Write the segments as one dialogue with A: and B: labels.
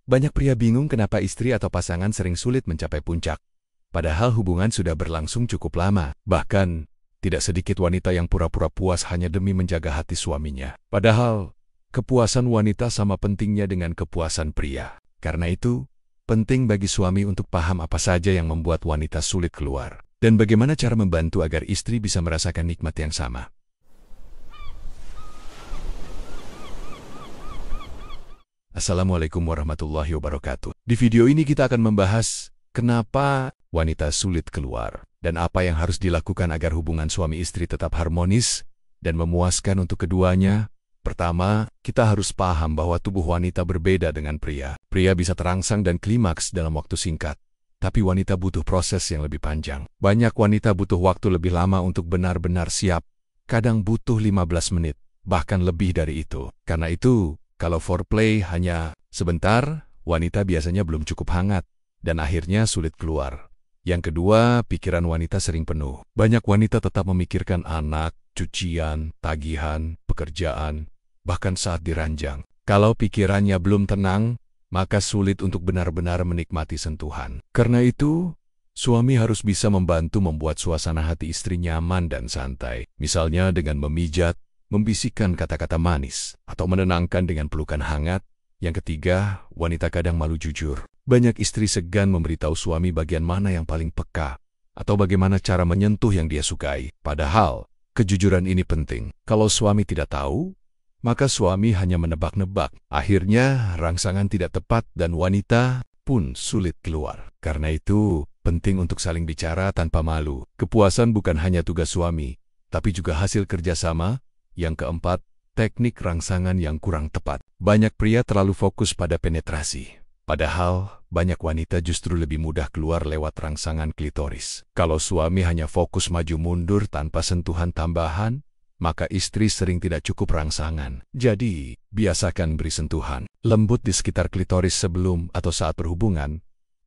A: Banyak pria bingung kenapa istri atau pasangan sering sulit mencapai puncak. Padahal hubungan sudah berlangsung cukup lama. Bahkan, tidak sedikit wanita yang pura-pura puas hanya demi menjaga hati suaminya. Padahal, kepuasan wanita sama pentingnya dengan kepuasan pria. Karena itu, penting bagi suami untuk paham apa saja yang membuat wanita sulit keluar. Dan bagaimana cara membantu agar istri bisa merasakan nikmat yang sama. Assalamualaikum warahmatullahi wabarakatuh. Di video ini kita akan membahas kenapa wanita sulit keluar dan apa yang harus dilakukan agar hubungan suami istri tetap harmonis dan memuaskan untuk keduanya. Pertama, kita harus paham bahwa tubuh wanita berbeda dengan pria. Pria bisa terangsang dan klimaks dalam waktu singkat, tapi wanita butuh proses yang lebih panjang. Banyak wanita butuh waktu lebih lama untuk benar-benar siap, kadang butuh 15 menit, bahkan lebih dari itu. Karena itu, kalau foreplay hanya sebentar, wanita biasanya belum cukup hangat, dan akhirnya sulit keluar. Yang kedua, pikiran wanita sering penuh. Banyak wanita tetap memikirkan anak, cucian, tagihan, pekerjaan, bahkan saat diranjang. Kalau pikirannya belum tenang, maka sulit untuk benar-benar menikmati sentuhan. Karena itu, suami harus bisa membantu membuat suasana hati istri nyaman dan santai. Misalnya dengan memijat, membisikkan kata-kata manis, atau menenangkan dengan pelukan hangat. Yang ketiga, wanita kadang malu jujur. Banyak istri segan memberitahu suami bagian mana yang paling peka, atau bagaimana cara menyentuh yang dia sukai. Padahal, kejujuran ini penting. Kalau suami tidak tahu, maka suami hanya menebak-nebak. Akhirnya, rangsangan tidak tepat dan wanita pun sulit keluar. Karena itu, penting untuk saling bicara tanpa malu. Kepuasan bukan hanya tugas suami, tapi juga hasil kerjasama. Yang keempat, teknik rangsangan yang kurang tepat. Banyak pria terlalu fokus pada penetrasi. Padahal, banyak wanita justru lebih mudah keluar lewat rangsangan klitoris. Kalau suami hanya fokus maju mundur tanpa sentuhan tambahan, maka istri sering tidak cukup rangsangan. Jadi, biasakan beri sentuhan lembut di sekitar klitoris sebelum atau saat berhubungan.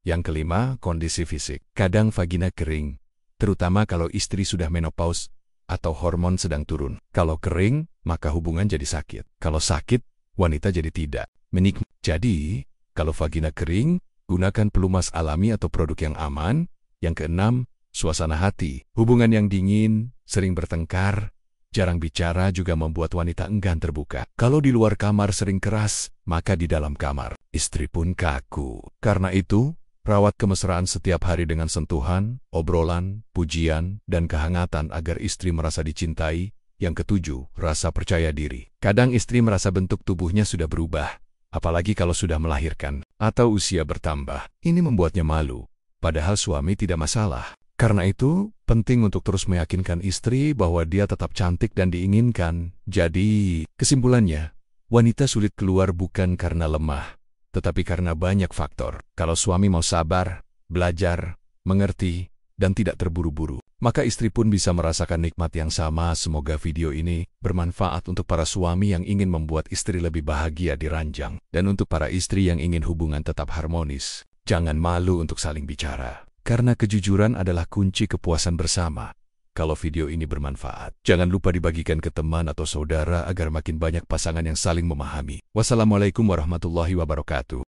A: Yang kelima, kondisi fisik. Kadang vagina kering, terutama kalau istri sudah menopause atau hormon sedang turun. Kalau kering, maka hubungan jadi sakit. Kalau sakit, wanita jadi tidak menikmati. Jadi, kalau vagina kering, gunakan pelumas alami atau produk yang aman. Yang keenam, suasana hati. Hubungan yang dingin, sering bertengkar, jarang bicara juga membuat wanita enggan terbuka. Kalau di luar kamar sering keras, maka di dalam kamar, istri pun kaku. Karena itu, rawat kemesraan setiap hari dengan sentuhan, obrolan, pujian, dan kehangatan agar istri merasa dicintai. Yang ketujuh, rasa percaya diri. Kadang istri merasa bentuk tubuhnya sudah berubah, apalagi kalau sudah melahirkan, atau usia bertambah. Ini membuatnya malu, padahal suami tidak masalah. Karena itu, penting untuk terus meyakinkan istri bahwa dia tetap cantik dan diinginkan. Jadi, kesimpulannya, wanita sulit keluar bukan karena lemah, tetapi karena banyak faktor. Kalau suami mau sabar, belajar, mengerti, dan tidak terburu-buru, maka istri pun bisa merasakan nikmat yang sama. Semoga video ini bermanfaat untuk para suami yang ingin membuat istri lebih bahagia di ranjang. Dan untuk para istri yang ingin hubungan tetap harmonis, jangan malu untuk saling bicara. Karena kejujuran adalah kunci kepuasan bersama. Kalau video ini bermanfaat, jangan lupa dibagikan ke teman atau saudara agar makin banyak pasangan yang saling memahami. Wassalamualaikum warahmatullahi wabarakatuh.